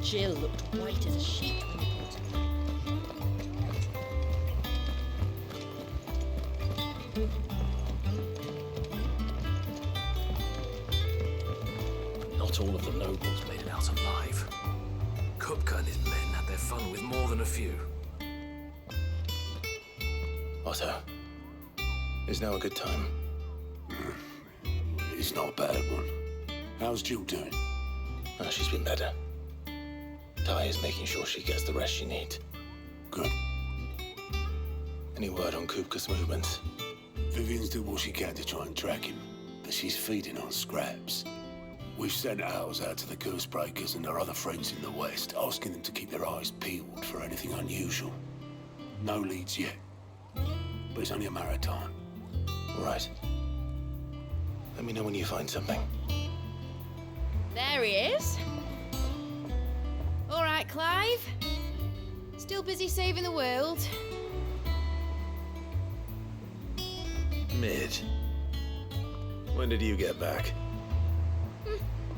Jill looked white as a sheet when we brought her back. Not all of the nobles made it out alive. Kupka and his men had their fun with more than a few. Otto, is now a good time? It's not a bad one. How's Jill doing? Oh, she's been better. Ty is making sure she gets the rest she needs. Good. Any word on Kupka's movements? Vivian's did what she can to try and track him, but she's feeding on scraps. We've sent ours out to the curse breakers and our other friends in the West, asking them to keep their eyes peeled for anything unusual. No leads yet, but it's only a matter of time. All right. Let me know when you find something. There he is. All right, Clive. Still busy saving the world. Mid. When did you get back?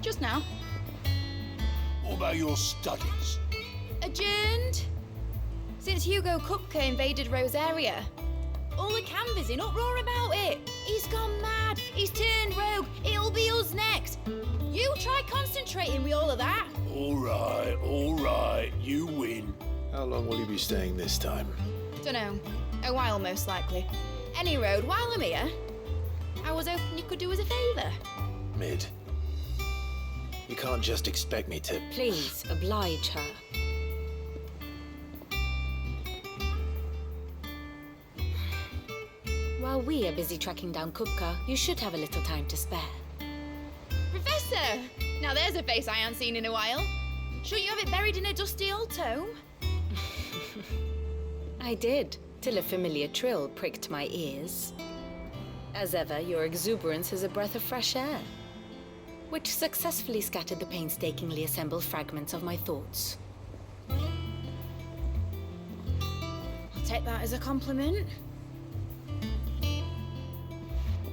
Just now. What about your studies? Adjourned. Since Hugo Kupka invaded Rosaria. All the canvas in uproar about it. He's gone mad. He's turned rogue. It'll be us next. You try concentrating with all of that. All right, you win. How long will you be staying this time? Dunno. A while, most likely. Any road, while I'm here, I was hoping you could do us a favour. Mid. You can't just expect me to... Please, oblige her. While we are busy tracking down Kupka, you should have a little time to spare. Professor! Now there's a face I haven't seen in a while. Shouldn't you have it buried in a dusty old tome? I did, till a familiar trill pricked my ears. As ever, your exuberance is a breath of fresh air, which successfully scattered the painstakingly assembled fragments of my thoughts. I'll take that as a compliment.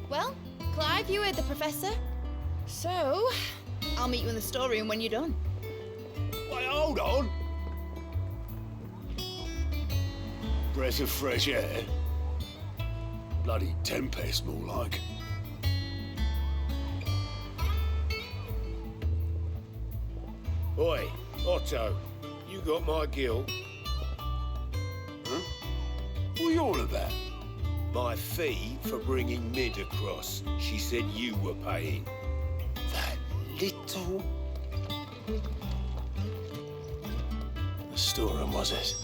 Well, Clive, you heard the professor. So, I'll meet you in the storeroom when you're done. Wait, hold on. Breath of fresh air. Bloody tempest, more like. Oi, Otto, you got my guilt. Huh? What are you all about? My fee for bringing Mid across. She said you were paying. That little... The storeroom, was it?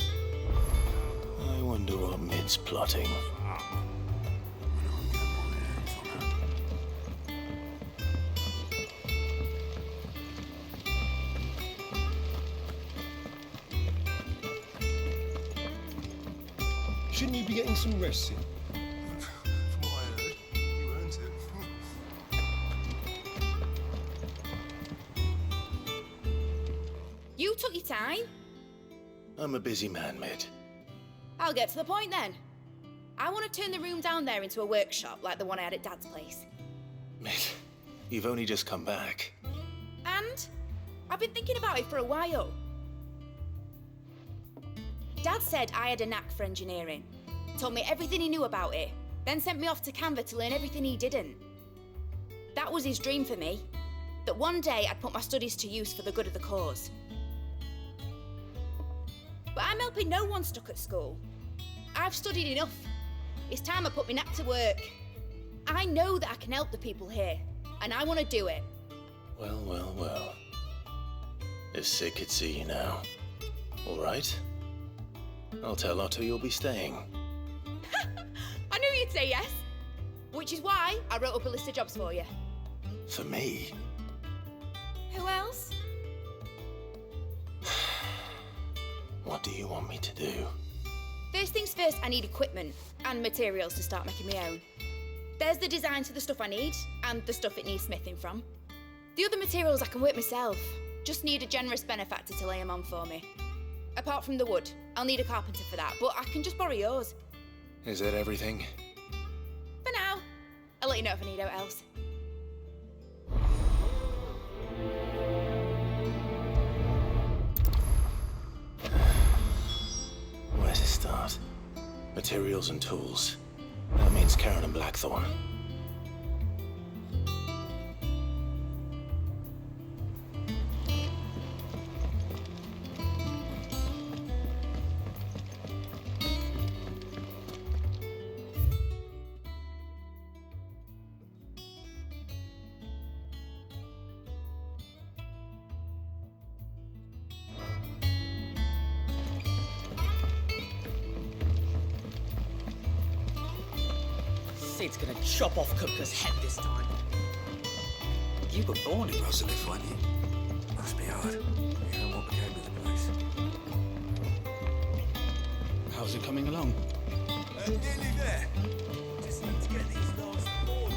I wonder what Mid's plotting. Shouldn't you be getting some rest soon? From what I heard, you earned it. You took your time. I'm a busy man, Mid. I'll get to the point then. I want to turn the room down there into a workshop like the one I had at Dad's place. Mid, you've only just come back. And I've been thinking about it for a while. Dad said I had a knack for engineering. Told me everything he knew about it, then sent me off to Canva to learn everything he didn't. That was his dream for me, that one day I'd put my studies to use for the good of the cause. But I'm helping no one stuck at school. I've studied enough. It's time I put my knack to work. I know that I can help the people here, and I want to do it. Well, well, well. If Sid could see you now. All right. I'll tell Otto you'll be staying. I knew you'd say yes. Which is why I wrote up a list of jobs for you. For me? Who else? What do you want me to do? First things first, I need equipment and materials to start making my own. There's the designs for the stuff I need and the stuff it needs smithing from. The other materials I can work myself. Just need a generous benefactor to lay them on for me. Apart from the wood, I'll need a carpenter for that, but I can just borrow yours. Is that everything? For now. I'll let you know if I need out else. start? Materials and tools. That means Karen and Blackthorn. Sid's gonna chop off Kupka's head this time. You were born in Rosalith, weren't you? Must be hard. You know what became of the place. How's it coming along? Nearly there. Just need to get these last boards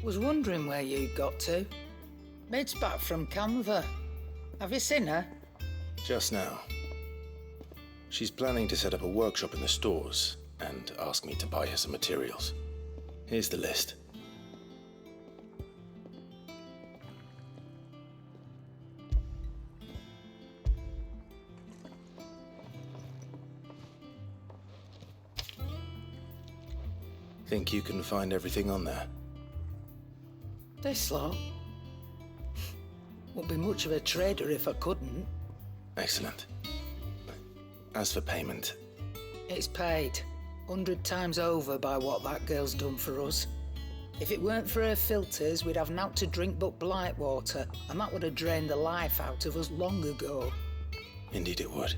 Was wondering where you got to. Mid's back from Canva. Have you seen her? Just now. She's planning to set up a workshop in the stores and ask me to buy her some materials. Here's the list. Think you can find everything on there? This lot? Wouldn't be much of a trader if I couldn't. Excellent. As for payment, It's paid 100 times over by what that girl's done for us. If it weren't for her filters, we'd have naught to drink but blight water, and that would have drained the life out of us long ago. indeed it would.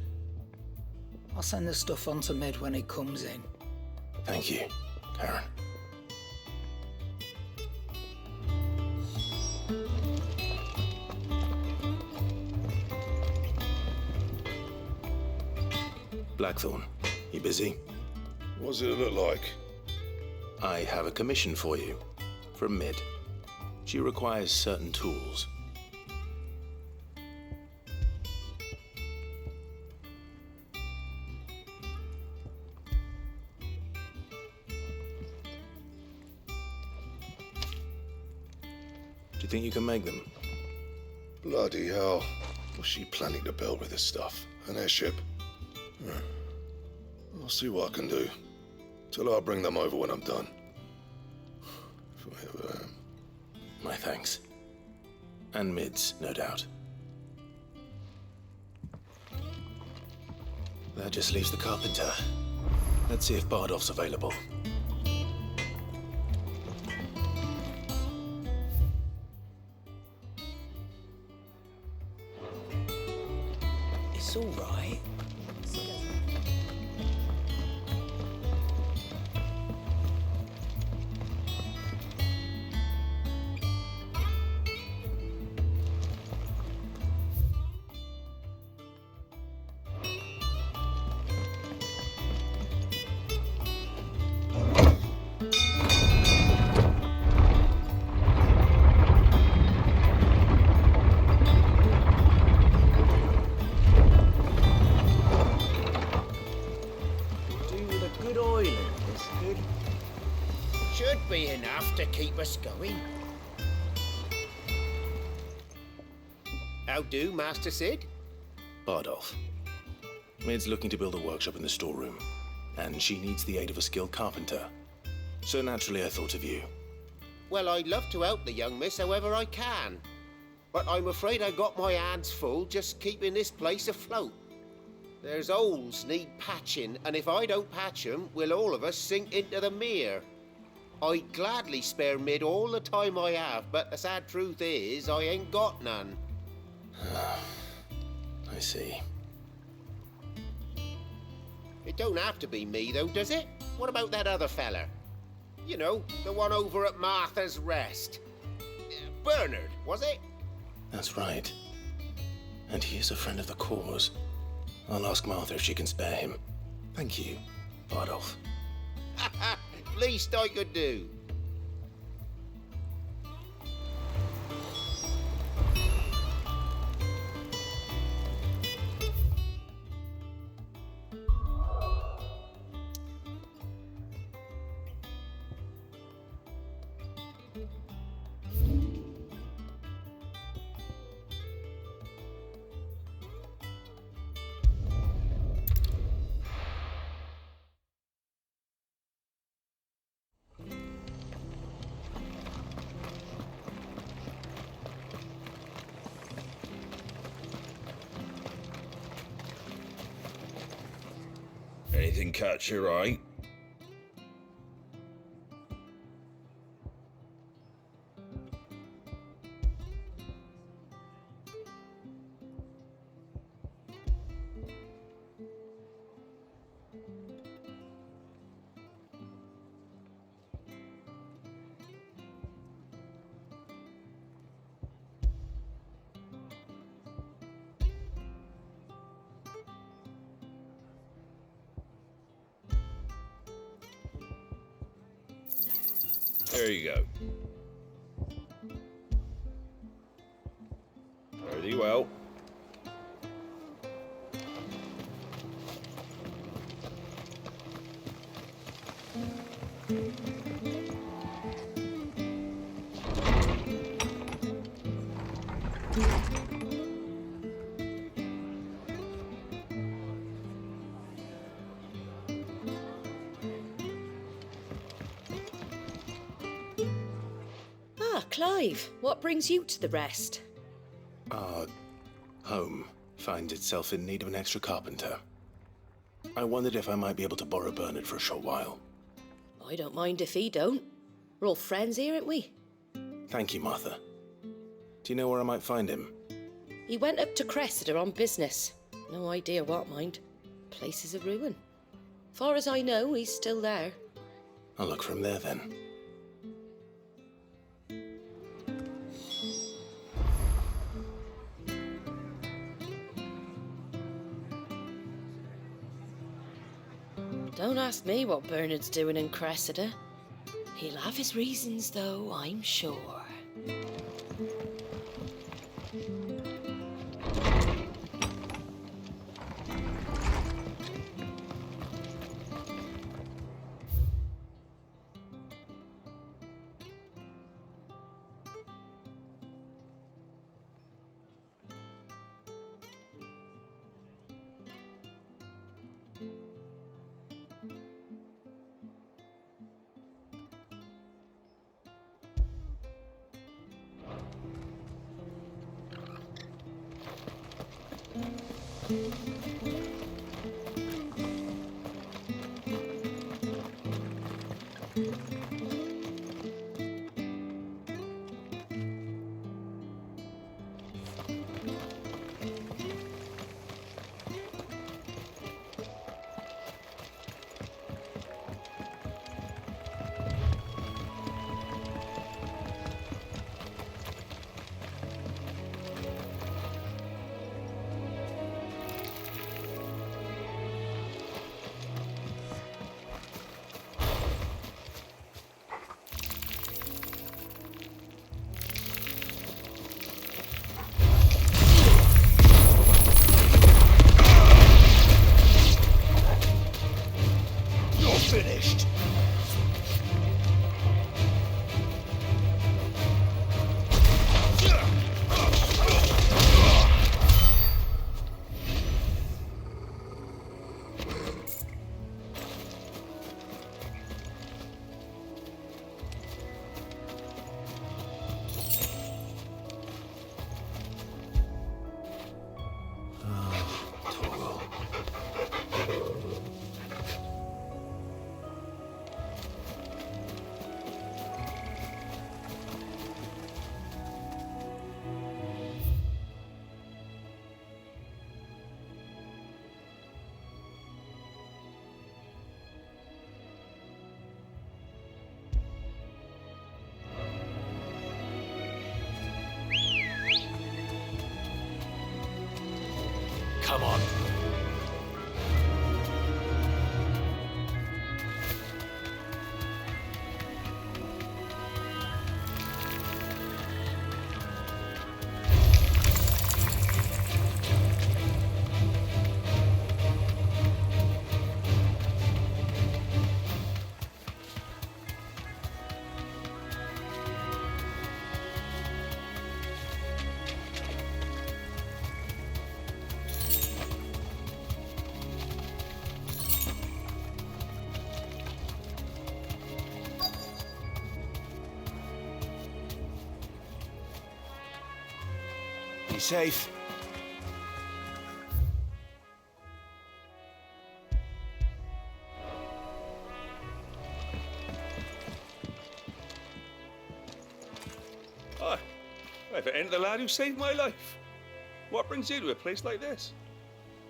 I'll send the stuff on to Mid when it comes in. Thank you, Karen. Blackthorn, you busy? What does it look like? I have a commission for you, from Mid. She requires certain tools. Do you think you can make them? Bloody hell. What's she planning to build with this stuff? An airship? I'll see what I can do. Tell her I'll bring them over when I'm done. If I ever am. My thanks. And Mid's, no doubt. That just leaves the carpenter. Let's see if Bardolph's available. It's all right. Should be enough to keep us going. How do, Master Sid? Bardolph. Mid's looking to build a workshop in the storeroom, and she needs the aid of a skilled carpenter. So naturally I thought of you. Well, I'd love to help the young miss however I can. But I'm afraid I got my hands full just keeping this place afloat. There's holes need patching, and if I don't patch them, we'll all of us sink into the mere. I'd gladly spare Mid all the time I have, but the sad truth is, I ain't got none. I see. It don't have to be me, though, does it? What about that other fella? You know, the one over at Martha's Rest. Bernard, was it? That's right. And he is a friend of the cause. I'll ask Martha if she can spare him. Thank you, Bardolph. Least I could do. Anything catch your eye? There you go. Very well. Clive, what brings you to the rest? Our home finds itself in need of an extra carpenter. I wondered if I might be able to borrow Bernard for a short while. I don't mind if he don't. We're all friends here, aren't we? Thank you, Martha. Do you know where I might find him? He went up to Cresida on business. No idea what, mind. Place is a ruin. Far as I know, he's still there. I'll look for him there then. Don't ask me what Bernard's doing in Cresida. He'll have his reasons, though, I'm sure. Be safe. Hi. If it ain't the lad who saved my life. What brings you to a place like this?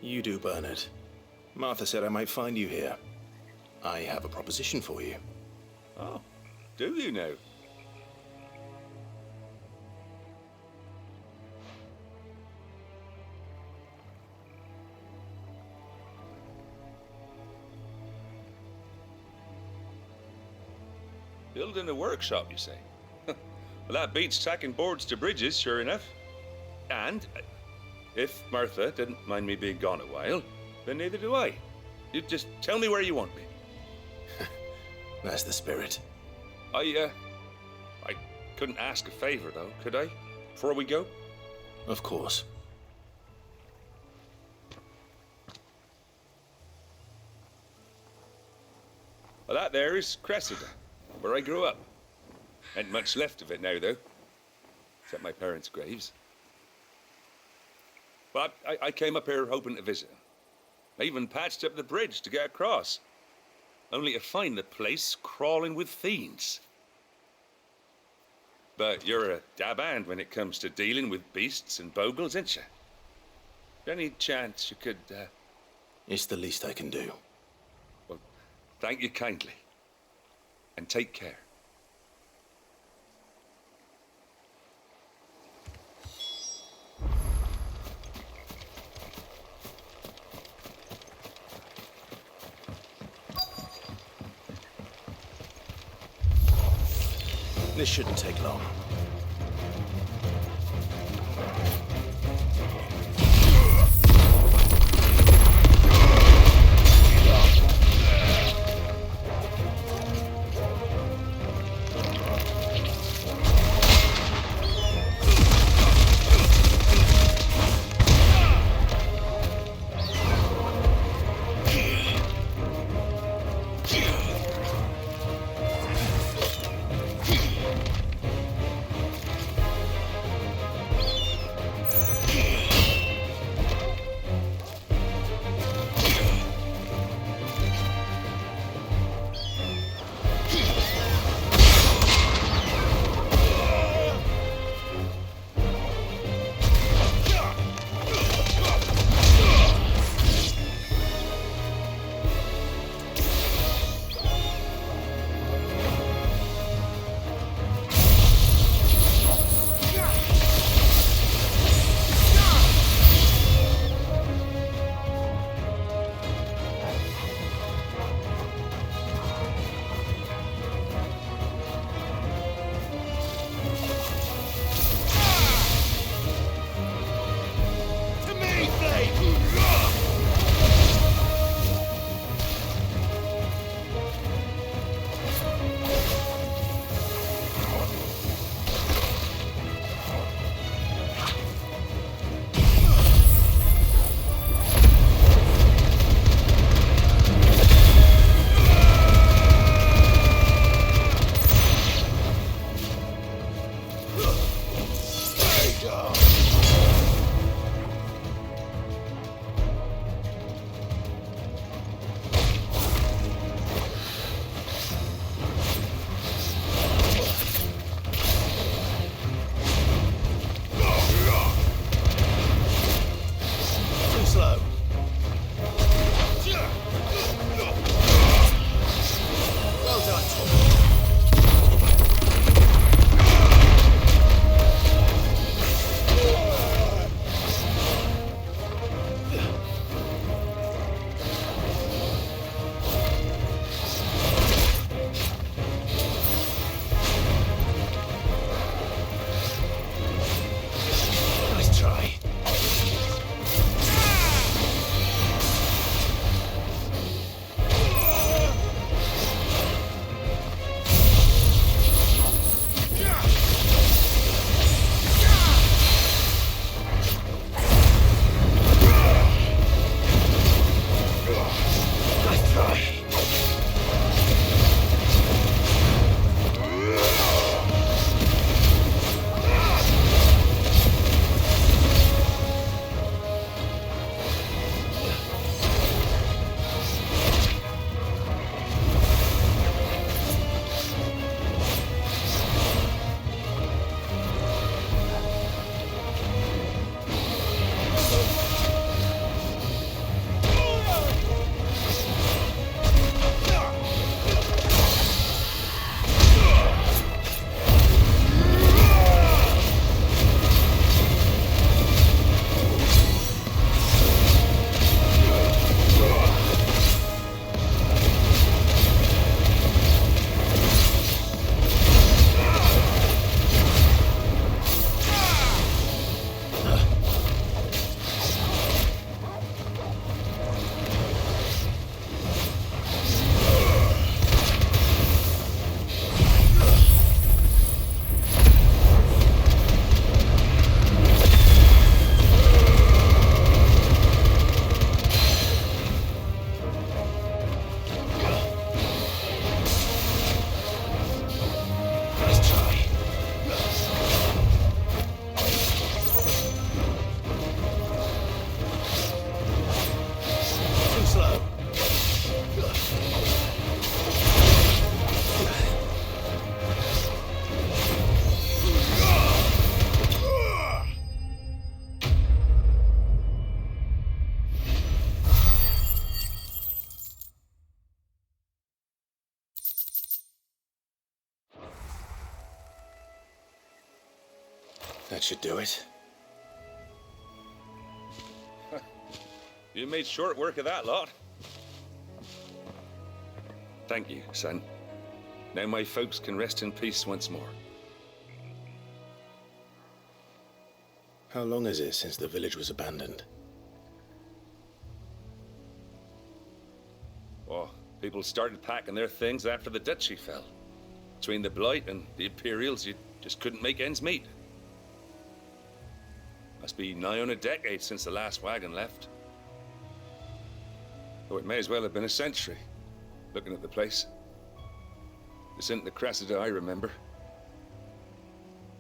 You do, Bernard. Martha said I might find you here. I have a proposition for you. Oh, do you now? Building a workshop, you say? Well, that beats tacking boards to bridges, sure enough. And if Martha didn't mind me being gone a while, then neither do I. You just tell me where you want me. That's the spirit. I couldn't ask a favor, though, could I? Before we go? Of course. Well, that there is Cresida, where I grew up. Ain't much left of it now, though. Except my parents' graves. But I came up here hoping to visit. I even patched up the bridge to get across. Only to find the place crawling with fiends. But you're a dab hand when it comes to dealing with beasts and bogles, ain't you? Any chance you could, It's the least I can do. Well, thank you kindly. And take care. This shouldn't take long. That should do it. You made short work of that lot. Thank you, son. Now my folks can rest in peace once more. How long is it since the village was abandoned? Oh, people started packing their things after the duchy fell. Between the Blight and the Imperials, you just couldn't make ends meet. Must be nigh on a decade since the last wagon left. Though it may as well have been a century, looking at the place. This isn't the Cresida I remember.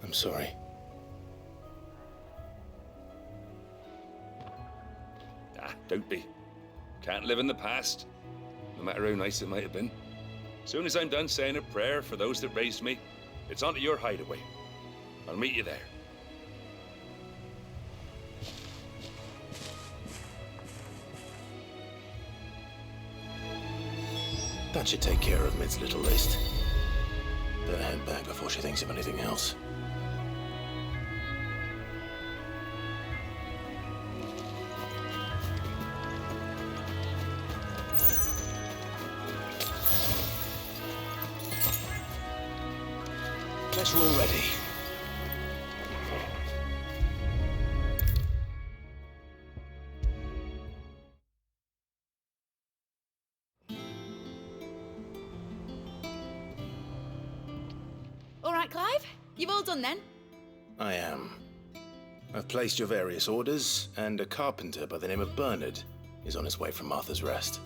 I'm sorry. Ah, don't be. Can't live in the past, no matter how nice it might have been. Soon as I'm done saying a prayer for those that raised me, it's onto your hideaway. I'll meet you there. That should take care of Mid's little list. Better head back before she thinks of anything else. Guess we're all ready. All right, Clive? You've all done then? I am. I've placed your various orders, and a carpenter by the name of Bernard is on his way from Martha's Rest.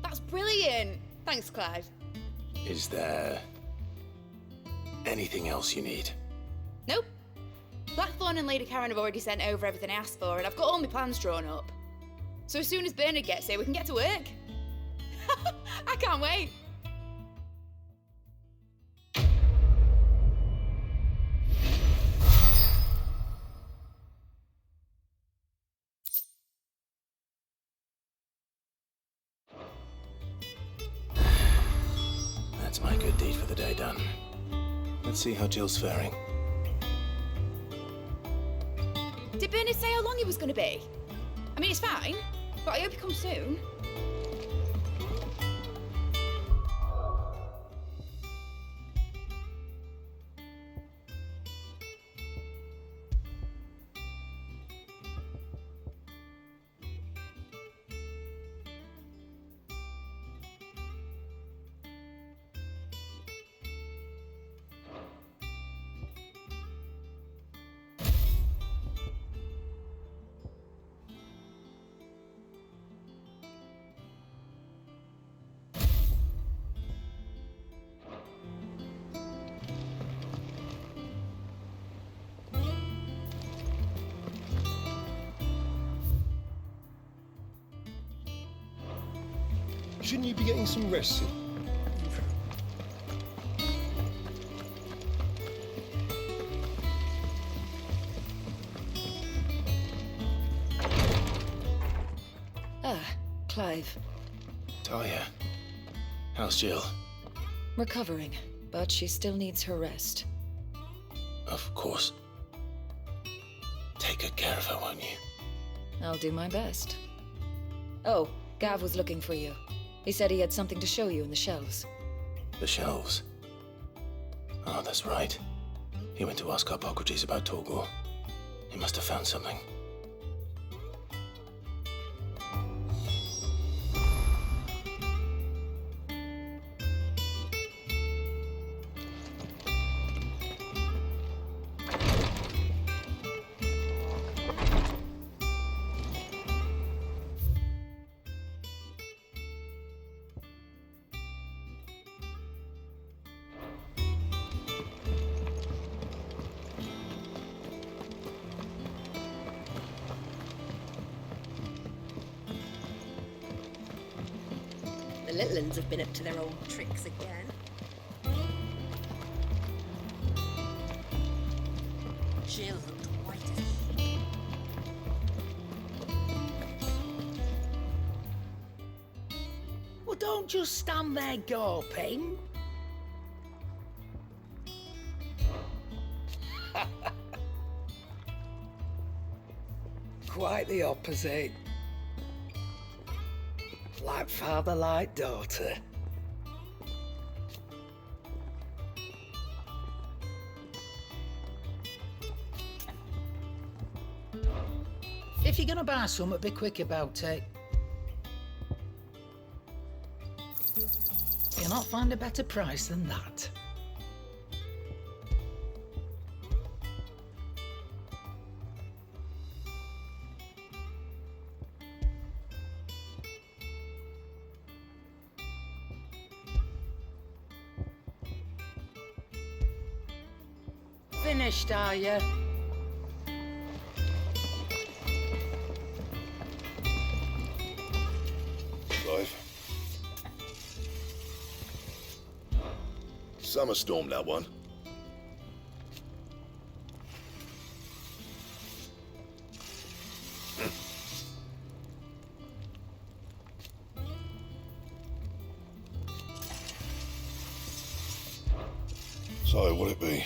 That's brilliant. Thanks, Clive. Is there anything else you need? Nope. Blackthorn and Lady Karen have already sent over everything I asked for, and I've got all my plans drawn up. So as soon as Bernard gets here, we can get to work. I can't wait. That's my good deed for the day done. Let's see how Jill's faring. Did Bernard say how long he was going to be? I mean, it's fine, but I hope he comes soon. Shouldn't you be getting some rest soon? Ah, Clive. Talia, how's Jill? Recovering, but she still needs her rest. Of course. Take good care of her, won't you? I'll do my best. Oh, Gav was looking for you. He said he had something to show you in the shelves. The shelves? Oh, that's right. He went to ask Hippocrates about Torgor. He must have found something. The little uns have been up to their old tricks again. Jill looked white as sheet. Well, don't just stand there gawping. quite the opposite. Like father, like daughter. If you're gonna buy something, be quick about it. You'll not find a better price than that. Finished, are you? Clive. Summer storm, that one. So, what'd it be?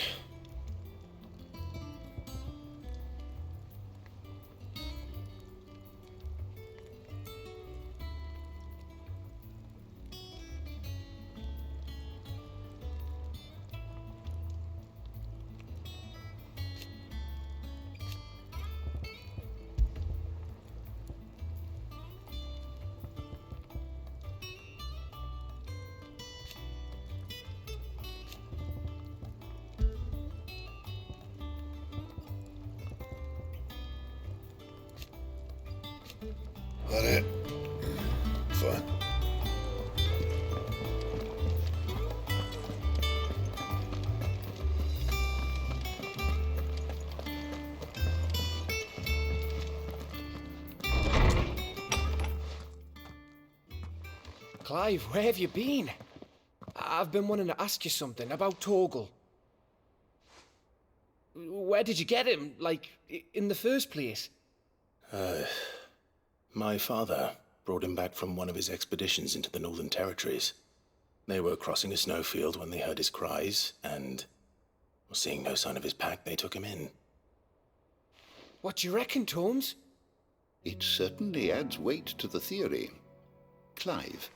That it? Fine. Clive, where have you been? I've been wanting to ask you something about Torgal. Where did you get him, like, in the first place? My father brought him back from one of his expeditions into the Northern Territories. They were crossing a snowfield when they heard his cries, and seeing no sign of his pack, they took him in. What do you reckon, Tomes? It certainly adds weight to the theory. Clive,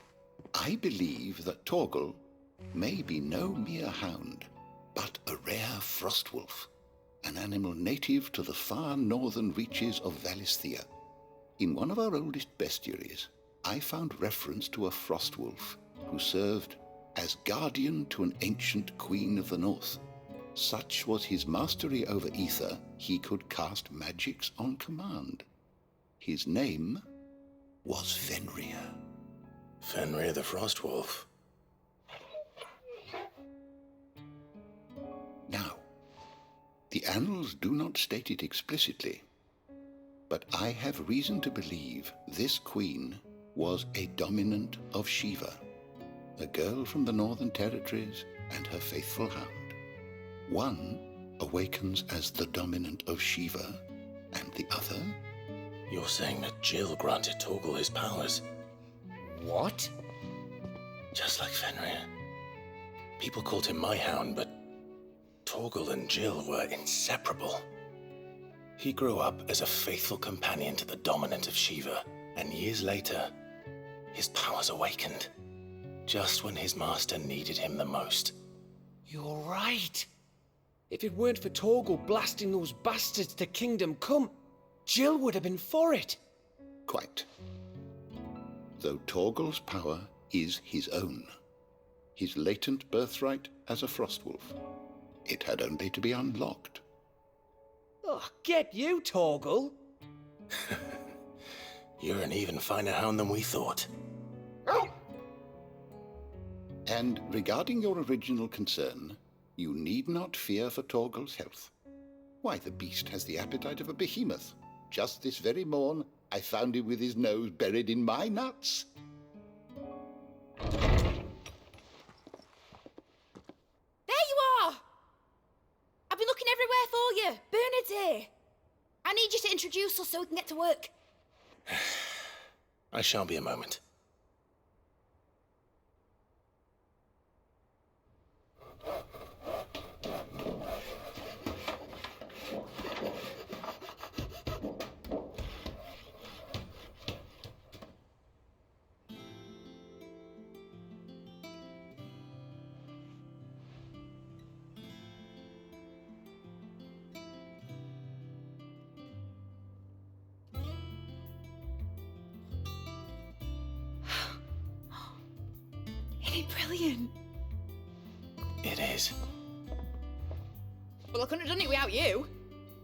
I believe that Torgal may be no mere hound, but a rare frostwolf, an animal native to the far northern reaches of Valisthea. In one of our oldest bestiaries, I found reference to a frostwolf who served as guardian to an ancient queen of the north. Such was his mastery over ether, he could cast magics on command. His name was Fenrir. Fenrir the Frostwolf. Now, the annals do not state it explicitly, but I have reason to believe this queen was a dominant of Shiva, a girl from the Northern Territories and her faithful hound. One awakens as the dominant of Shiva, and the other... You're saying that Jill granted Torgal his powers? What? Just like Fenrir. People called him my hound, but Torgal and Jill were inseparable. He grew up as a faithful companion to the dominant of Shiva, and years later, his powers awakened, just when his master needed him the most. You're right. If it weren't for Torgal blasting those bastards to Kingdom Come, Jill would have been for it. Quite. Though Torgal's power is his own, his latent birthright as a frostwolf, it had only to be unlocked. Oh, get you, Torgal! You're an even finer hound than we thought. And regarding your original concern, you need not fear for Torgal's health. Why, the beast has the appetite of a behemoth. Just this very morn, I found him with his nose buried in my nuts. There you are! I've been looking everywhere for you. Bernard's here. I need you to introduce us so we can get to work. I shall be a moment. fucking brilliant. It is. Well, I couldn't have done it without you.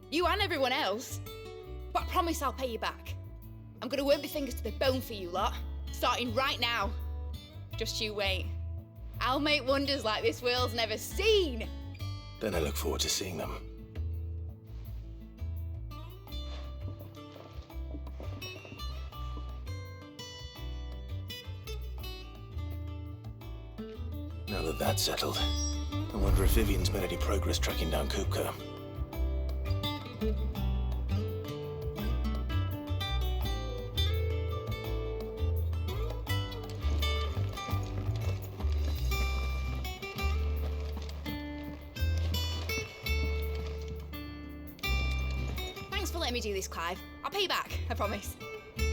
You and everyone else. But I promise I'll pay you back. I'm gonna work my fingers to the bone for you lot, starting right now. Just you wait. I'll make wonders like this world's never seen. Then I look forward to seeing them. Now that that's settled, I wonder if Vivian's made any progress tracking down Kupka. Thanks for letting me do this, Clive. I'll pay you back, I promise. We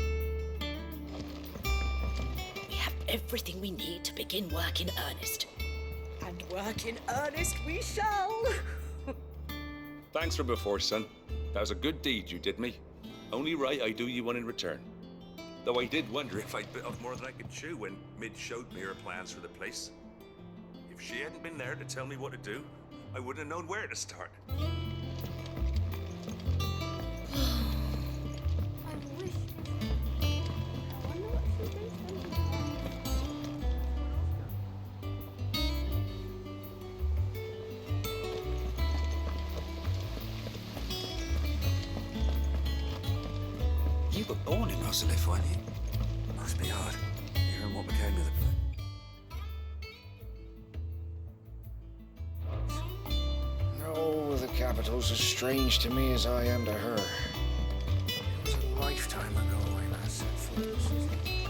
have everything we need to begin work in earnest. And work in earnest we shall. Thanks for before, son. That was a good deed you did me. Only right I do you one in return. Though I did wonder if I'd bit off more than I could chew when Mid showed me her plans for the place. If she hadn't been there to tell me what to do, I wouldn't have known where to start. You were born in Rosalith, weren't you? Must be hard, hearing what became of the place. No, the capital's as strange to me as I am to her. It was a lifetime ago I last set foot in the city.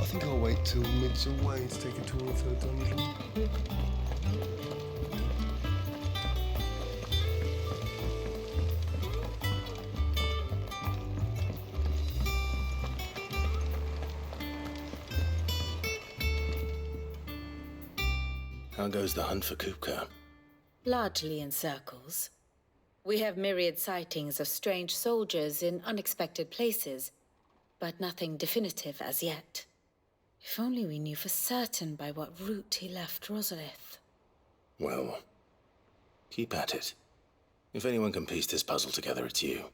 I think I'll wait till Mid's away to take a tour of her dungeon. How goes the hunt for Kupka? Largely in circles. We have myriad sightings of strange soldiers in unexpected places, but nothing definitive as yet. If only we knew for certain by what route he left Rosalith. Well, keep at it. If anyone can piece this puzzle together, it's you.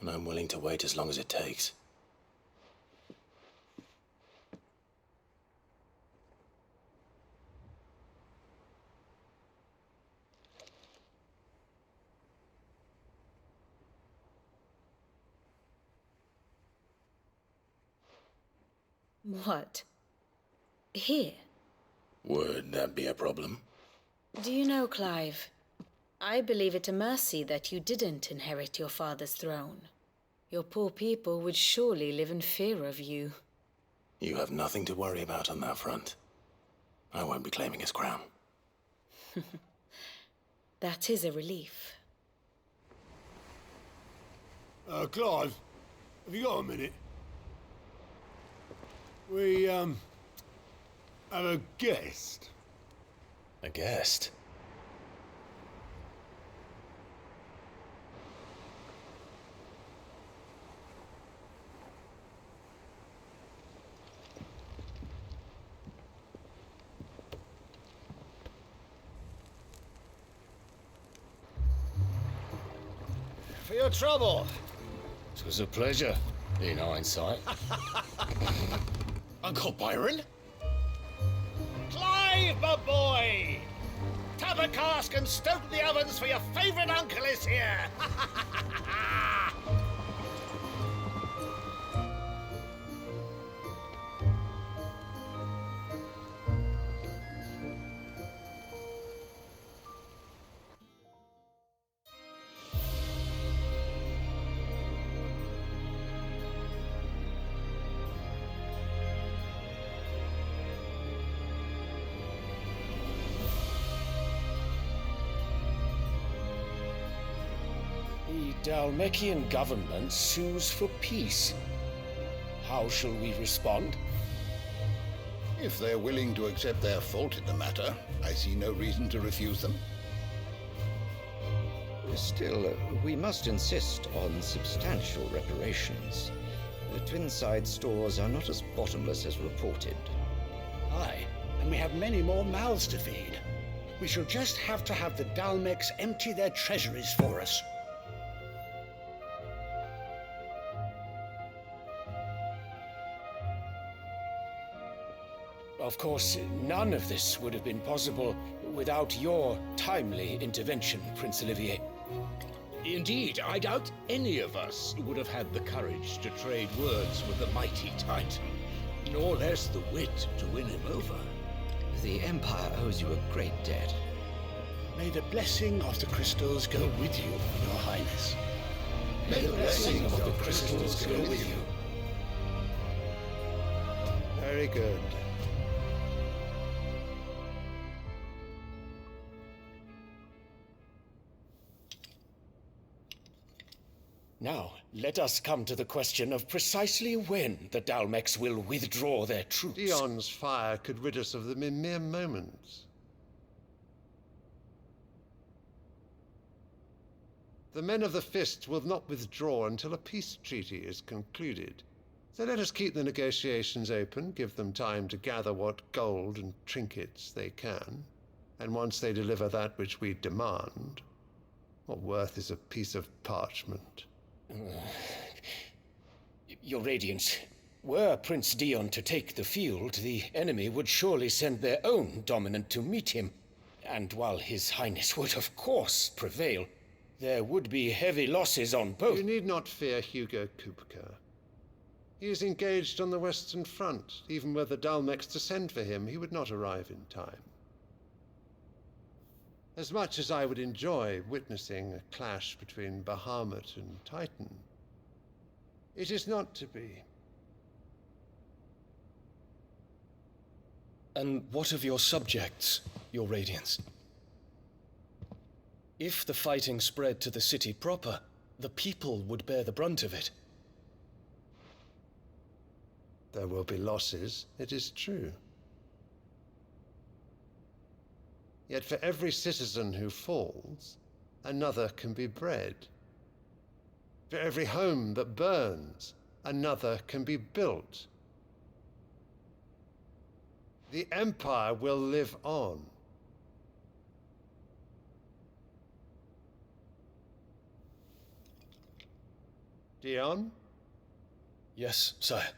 And I'm willing to wait as long as it takes. What? Here? Would that be a problem? Do you know, Clive, I believe it a mercy that you didn't inherit your father's throne. Your poor people would surely live in fear of you. You have nothing to worry about on that front. I won't be claiming his crown. That is a relief. Clive, have you got a minute? We, have a guest. A guest? For your trouble. It was a pleasure, in hindsight. Uncle Byron? Clive, my boy! Tap a cask and stoke the ovens for your favourite uncle is here! The Dalmekian government sues for peace. How shall we respond? If they're willing to accept their fault in the matter, I see no reason to refuse them. Still, we must insist on substantial reparations. The twin-side stores are not as bottomless as reported. Aye, and we have many more mouths to feed. We shall just have to have the Dalmex empty their treasuries for us. Of course, none of this would have been possible without your timely intervention, Prince Olivier. Indeed, I doubt any of us would have had the courage to trade words with the mighty Titan, nor less the wit to win him over. The Empire owes you a great debt. May the blessing of the crystals go with you, Your Highness. May the blessing of the crystals go with you. Very good. Now, let us come to the question of precisely when the Dalmex will withdraw their troops. Dion's fire could rid us of them in mere moments. The men of the Fist will not withdraw until a peace treaty is concluded. So let us keep the negotiations open, give them time to gather what gold and trinkets they can, and once they deliver that which we demand, what worth is a piece of parchment? Your Radiance, were Prince Dion to take the field, the enemy would surely send their own dominant to meet him. And while His Highness would of course prevail, there would be heavy losses on both. You need not fear Hugo Kupka. He is engaged on the Western Front. Even were the Dalmex to send for him, he would not arrive in time. As much as I would enjoy witnessing a clash between Bahamut and Titan, it is not to be. And what of your subjects, Your Radiance? If the fighting spread to the city proper, the people would bear the brunt of it. There will be losses, it is true. Yet for every citizen who falls, another can be bred. For every home that burns, another can be built. The Empire will live on. Dion? Yes, sire.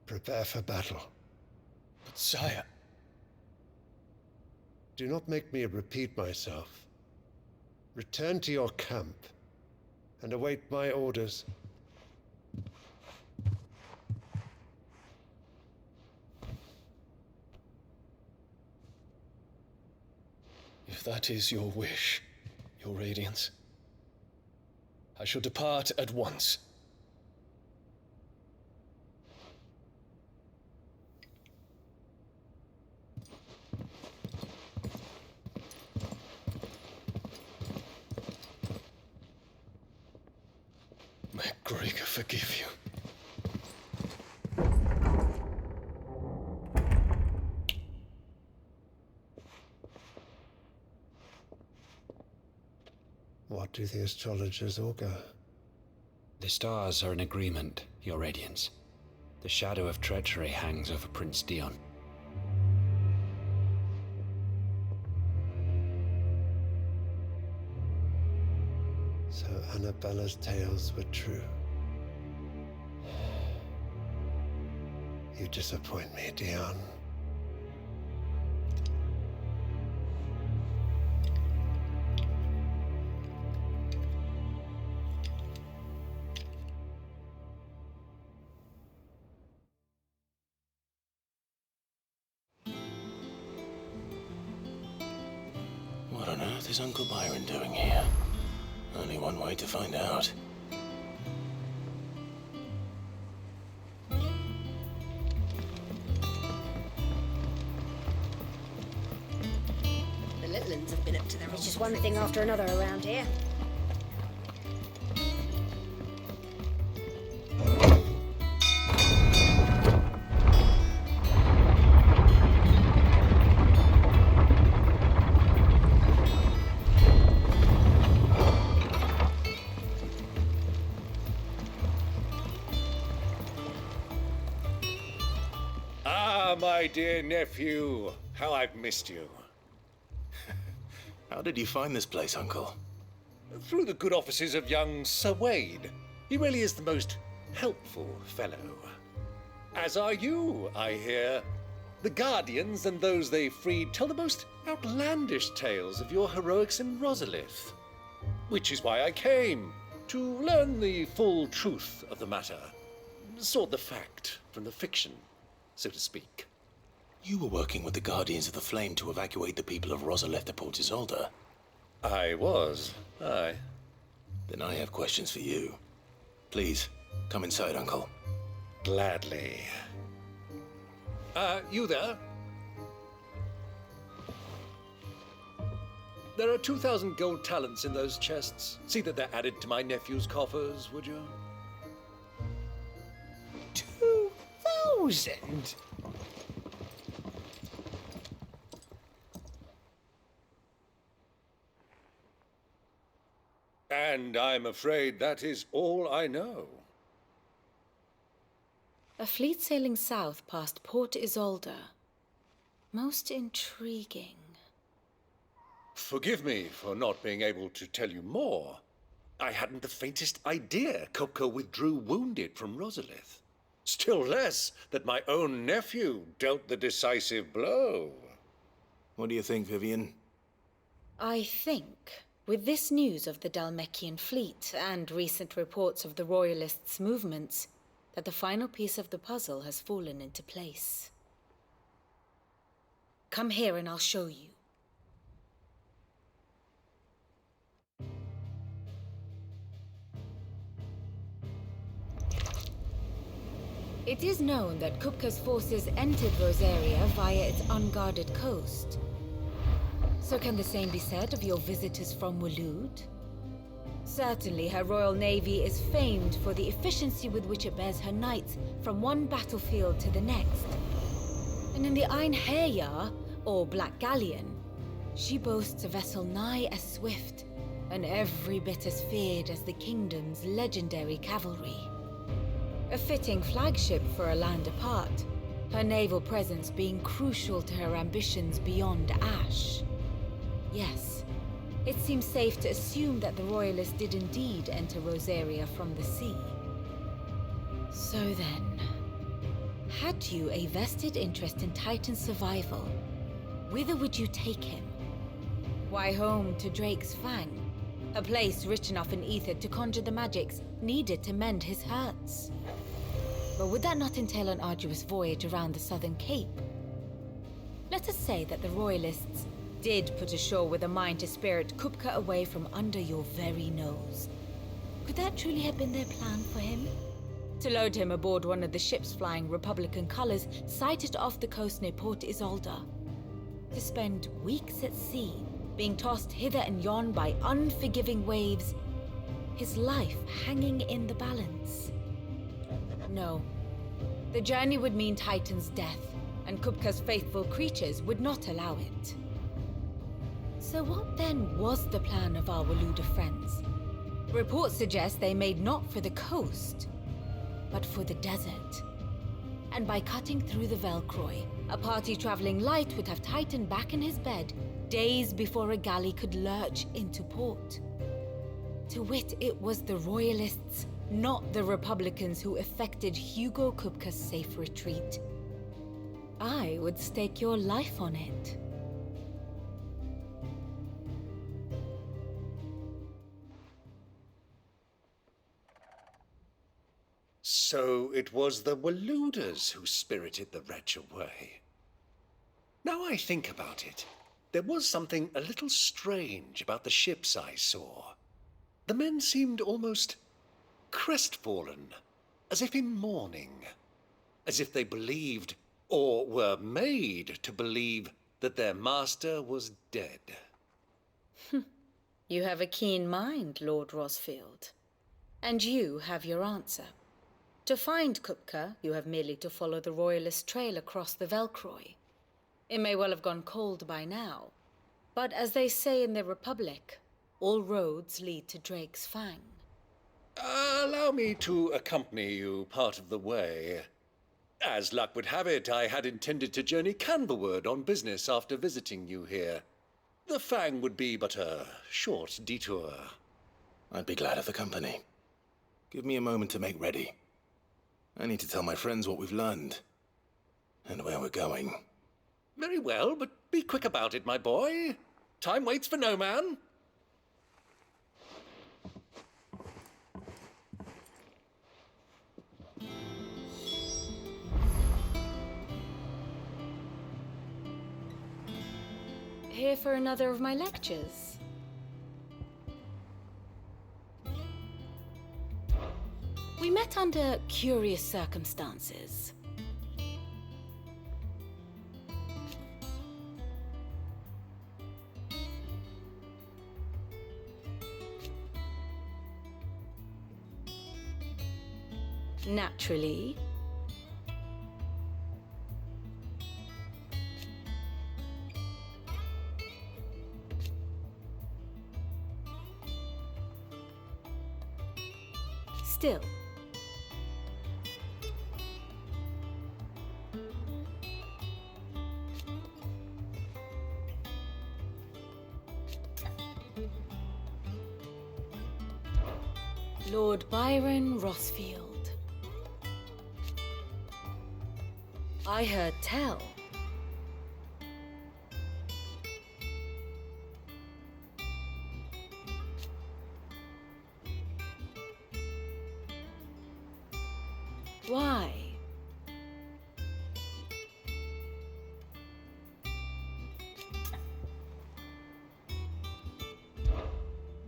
Prepare for battle. But sire... Do not make me repeat myself. Return to your camp and await my orders. If that is your wish, Your Radiance, I shall depart at once. May Gregor forgive you. What do the astrologers augur? The stars are in agreement, Your Radiance. The shadow of treachery hangs over Prince Dion. So Annabella's tales were true. You disappoint me, Dion. earth is Uncle Byron doing here? Only one way to find out. The little uns have been up to their... It's just one thing after another around here. My dear nephew, how I've missed you. How did you find this place, Uncle? Through the good offices of young Sir Wade. He really is the most helpful fellow. As are you, I hear. The Guardians and those they freed tell the most outlandish tales of your heroics in Rosalith. Which is why I came, to learn the full truth of the matter. Sort the fact from the fiction, so to speak. You were working with the Guardians of the Flame to evacuate the people of Rosalith to Port Isolde. I was, aye. Then I have questions for you. Please, come inside, Uncle. Gladly. You there? There are 2,000 gold talents in those chests. See that they're added to my nephew's coffers, would you? 2,000? And I'm afraid that is all I know. A fleet sailing south past Port Isolde. Most intriguing. Forgive me for not being able to tell you more. I hadn't the faintest idea Kupka withdrew wounded from Rosalith. Still less that my own nephew dealt the decisive blow. What do you think, Vivian? I think, with this news of the Dhalmekian fleet and recent reports of the Royalists' movements, that the final piece of the puzzle has fallen into place. Come here and I'll show you. It is known that Kupka's forces entered Rosaria via its unguarded coast. So can the same be said of your visitors from Waloed? Certainly her Royal Navy is famed for the efficiency with which it bears her knights from one battlefield to the next. And in the Einherjar, or Black Galleon, she boasts a vessel nigh as swift and every bit as feared as the kingdom's legendary cavalry. A fitting flagship for a land apart, her naval presence being crucial to her ambitions beyond Ash. Yes, it seems safe to assume that the Royalists did indeed enter Rosaria from the sea. So then, had you a vested interest in Titan's survival, whither would you take him? Why, home to Drake's Fang, a place rich enough in ether to conjure the magics needed to mend his hurts. But would that not entail an arduous voyage around the southern cape? Let us say that the Royalists did put ashore with a mind to spirit Kupka away from under your very nose. Could that truly have been their plan for him? To load him aboard one of the ships flying Republican colors sighted off the coast near Port Isolde. To spend weeks at sea, being tossed hither and yon by unforgiving waves, his life hanging in the balance. No. The journey would mean Titan's death, and Kupka's faithful creatures would not allow it. So what then was the plan of our Waluda friends? Reports suggest they made not for the coast, but for the desert. And by cutting through the Velcroy, a party traveling light would have Titan back in his bed days before a galley could lurch into port. To wit, it was the Royalists, not the Republicans, who effected Hugo Kupka's safe retreat. I would stake your life on it. So it was the Waludas who spirited the wretch away. Now I think about it, there was something a little strange about the ships I saw. The men seemed almost crestfallen, as if in mourning, as if they believed, or were made to believe, that their master was dead. You have a keen mind, Lord Rosfield. And you have your answer. To find Kupka, you have merely to follow the Royalist trail across the Velcroy. It may well have gone cold by now, but as they say in the Republic, all roads lead to Drake's Fang. Allow me to accompany you part of the way. As luck would have it, I had intended to journey Canberward on business after visiting you here. The Fang would be but a short detour. I'd be glad of the company. Give me a moment to make ready. I need to tell my friends what we've learned, and where we're going. Very well, but be quick about it, my boy. Time waits for no man. Here for another of my lectures? We met under curious circumstances. Naturally. Still. Lord Byron Rosfield. I heard tell. Why?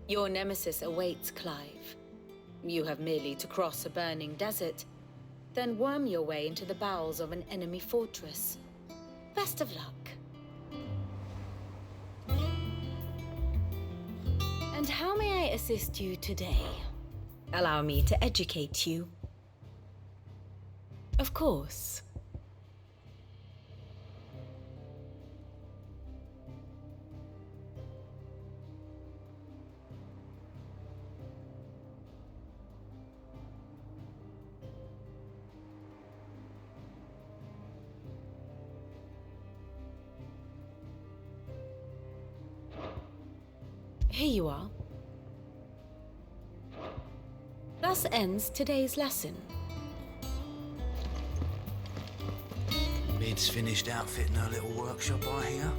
Your nemesis awaits, Clive. You have merely to cross a burning desert, then worm your way into the bowels of an enemy fortress. Best of luck. And how may I assist you today? Allow me to educate you. Of course. Here you are. Thus ends today's lesson. Mid's finished outfitting her little workshop, I hear.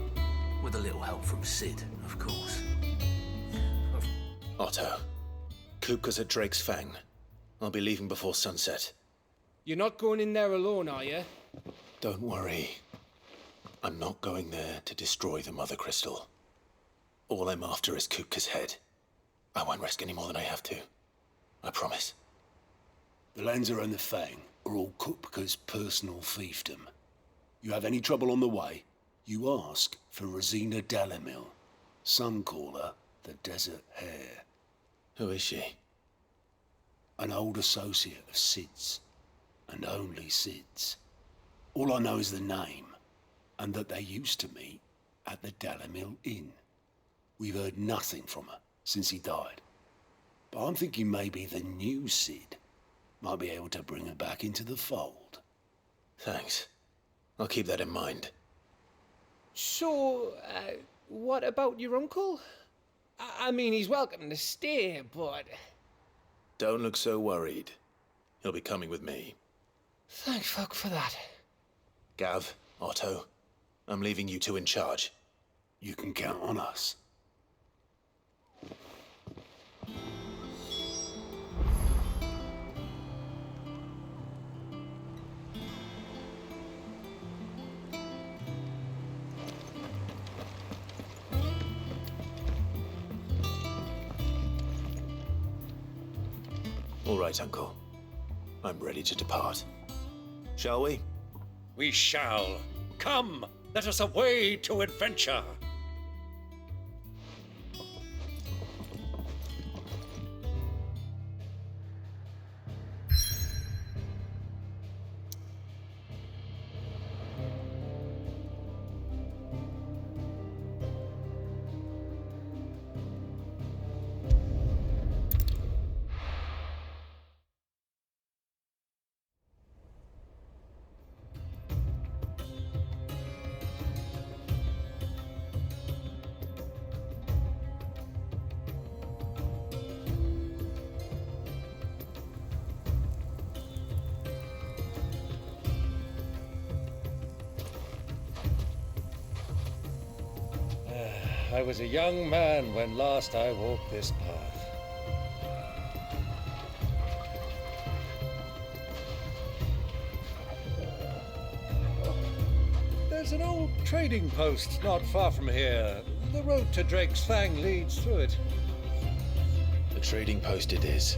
With a little help from Sid, of course. Otto, Kupka's at Drake's Fang. I'll be leaving before sunset. You're not going in there alone, are you? Don't worry. I'm not going there to destroy the Mother Crystal. All I'm after is Kupka's head. I won't risk any more than I have to. I promise. The Lanza and the Fang are all Kupka's personal fiefdom. You have any trouble on the way, you ask for Rosina Dalamil. Some call her the Desert Hare. Who is she? An old associate of Sid's, and only Sid's. All I know is the name, and that they used to meet at the Dalamil Inn. We've heard nothing from her since he died. But I'm thinking maybe the new Sid might be able to bring her back into the fold. Thanks. I'll keep that in mind. So, what about your uncle? I mean, he's welcome to stay, but... Don't look so worried. He'll be coming with me. Thank fuck for that. Gav, Otto, I'm leaving you two in charge. You can count on us. All right, Uncle. I'm ready to depart. Shall we? We shall. Come, let us away to adventure. I was a young man when last I walked this path. There's an old trading post not far from here. The road to Drake's Fang leads through it. The trading post it is.